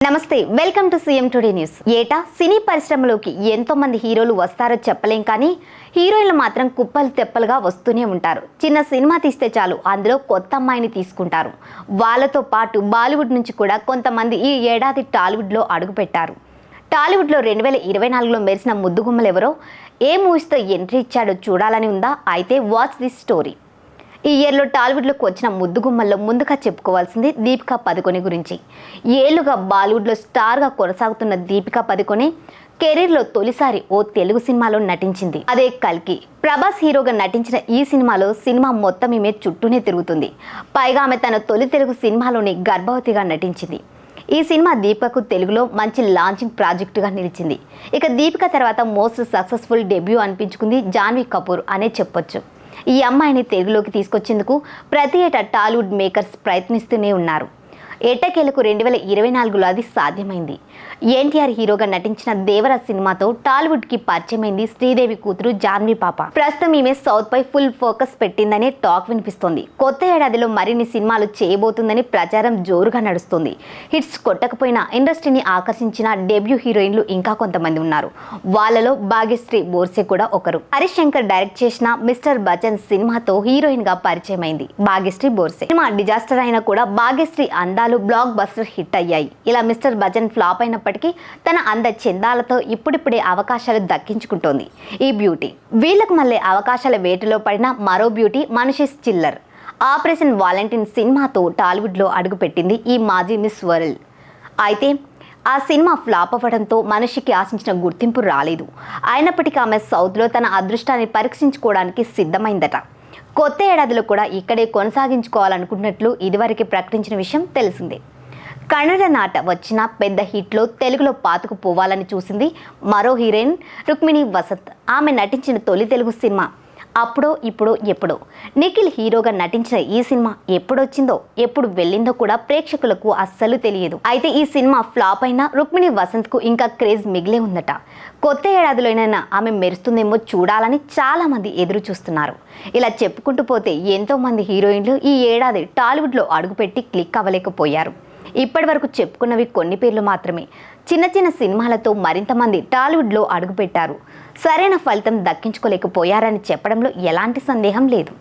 నమస్తే, welcome to CM today news. ఏటా సినీ పరిశ్రమలోకి ఎంతో మంది హీరోలు వస్తారో చెప్పలేం, కానీ హీరోయిన్లు మాత్రం కుప్పలు తెప్పలుగా వస్తూనే ఉంటారు. చిన్న సినిమా తీస్తే చాలు అందులో కొత్త అమ్మాయిని తీసుకుంటారు. వాళ్ళతో పాటు బాలీవుడ్ నుంచి కూడా కొంతమంది ఈ ఏడాది టాలీవుడ్లో అడుగుపెట్టారు. టాలీవుడ్లో 2024లో మెరిసిన ముద్దుగుమ్మలు ఎవరో, ఏ మూవీస్తో ఎంట్రీ ఇచ్చాడో చూడాలని ఉందా? అయితే వాచ్ దిస్ స్టోరీ. ఈ ఇయర్లో టాలీవుడ్లోకి వచ్చిన ముద్దుగుమ్మల్లో ముందుగా చెప్పుకోవాల్సింది దీపికా పదుకొనె గురించి. ఏళ్లుగా బాలీవుడ్లో స్టార్గా కొనసాగుతున్న దీపికా పదుకొనె కెరీర్లో తొలిసారి ఓ తెలుగు సినిమాలో నటించింది. అదే కల్కి. ప్రభాస్ హీరోగా నటించిన ఈ సినిమా మొత్తం ఈమె చుట్టూనే తిరుగుతుంది. పైగా ఆమె తన తొలి తెలుగు సినిమాలోని గర్భవతిగా నటించింది. ఈ సినిమా దీపికకు తెలుగులో మంచి లాంచింగ్ ప్రాజెక్టుగా నిలిచింది. ఇక దీపిక తర్వాత మోస్ట్ సక్సెస్ఫుల్ డెబ్యూ అనిపించుకుంది జాన్వీ కపూర్ అనే చెప్పొచ్చు. ఈ అమ్మాయిని తెలుగులోకి తీసుకొచ్చేందుకు ప్రతి ఏటా టాలీవుడ్ మేకర్స్ ప్రయత్నిస్తూనే ఉన్నారు. ఎట్టకేలకు 2024లో అది సాధ్యమైంది. ఎన్టీఆర్ హీరోగా నటించిన దేవరా సినిమాతో టాలీవుడ్కి పరిచయమైంది శ్రీదేవి కూతురు జాన్వీ పాప. ప్రస్తుతం ఈమె సౌత్ పై ఫుల్ ఫోకస్ పెట్టిందనే టాక్ వినిపిస్తోంది. కొత్త ఏడాదిలో మరిన్ని సినిమాలు చేయబోతుందని ప్రచారం జోరుగా నడుస్తుంది. హిట్స్ కొట్టకపోయినా ఇండస్ట్రీని ఆకర్షించిన డెబ్యూ హీరోయిన్లు ఇంకా కొంతమంది ఉన్నారు. వాళ్ళలో భాగ్యశ్రీ బోర్సే కూడా ఒకరు. హరీష్ శంకర్ డైరెక్ట్ చేసిన మిస్టర్ బచ్చన్ సినిమాతో హీరోయిన్ గా పరిచయమైంది భాగ్యశ్రీ బోర్సే. సినిమా డిజాస్టర్ అయినా కూడా భాగ్యశ్రీ అందాలు బ్లాక్ బస్టర్ హిట్ అయ్యాయి. ఇలా మిస్టర్ బచ్చన్ ఫ్లాప్ అయినప్పటికీ తన అంద చందాలతో ఇప్పుడిప్పుడే అవకాశాలు దక్కించుకుంటోంది ఈ బ్యూటీ. వీళ్లకు మళ్ళీ అవకాశాల వేటలో పడిన మరో బ్యూటీ మనీషా చిల్లర్. ఆపరేషన్ వాలంటీర్ సినిమాతో టాలీవుడ్లో అడుగుపెట్టింది ఈ మాజీ మిస్ వరల్డ్. అయితే ఆ సినిమా ఫ్లాప్ అవ్వడంతో మనిషికి ఆశించిన గుర్తింపు రాలేదు. అయినప్పటికీ ఆమె సౌత్లో తన అదృష్టాన్ని పరీక్షించుకోవడానికి సిద్ధమైందట. కొత్త ఏడాదిలో కూడా ఇక్కడే కొనసాగించుకోవాలనుకున్నట్లు ఇదివరకు ప్రకటించిన విషయం తెలిసిందే. కన్నడ నాట వచ్చిన పెద్ద హిట్లో తెలుగులో పాతుకుపోవాలని చూసింది మరో హీరోయిన్ రుక్మిణి వసంత్. ఆమె నటించిన తొలి తెలుగు సినిమా అప్పుడో ఇప్పుడో ఎప్పుడో. నిఖిల్ హీరోగా నటించిన ఈ సినిమా ఎప్పుడొచ్చిందో ఎప్పుడు వెళ్ళిందో కూడా ప్రేక్షకులకు అస్సలు తెలియదు. అయితే ఈ సినిమా ఫ్లాప్ అయినా రుక్మిణి వసంత్ కు ఇంకా క్రేజ్ మిగిలే ఉందట. కొత్త ఏడాదిలోనైనా ఆమె మెరుస్తుందేమో చూడాలని చాలా మంది ఎదురు చూస్తున్నారు. ఇలా చెప్పుకుంటూ పోతే ఎంతో మంది హీరోయిన్లు ఈ ఏడాది టాలీవుడ్లో అడుగుపెట్టి క్లిక్ అవ్వలేకపోయారు. ఇప్పటి వరకు చెప్పుకున్నవి కొన్ని పేర్లు మాత్రమే. చిన్న చిన్న సినిమాలతో మరింత మంది టాలీవుడ్లో అడుగుపెట్టారు. సరైన ఫలితం దక్కించుకోలేకపోయారని చెప్పడంలో ఎలాంటి సందేహం లేదు.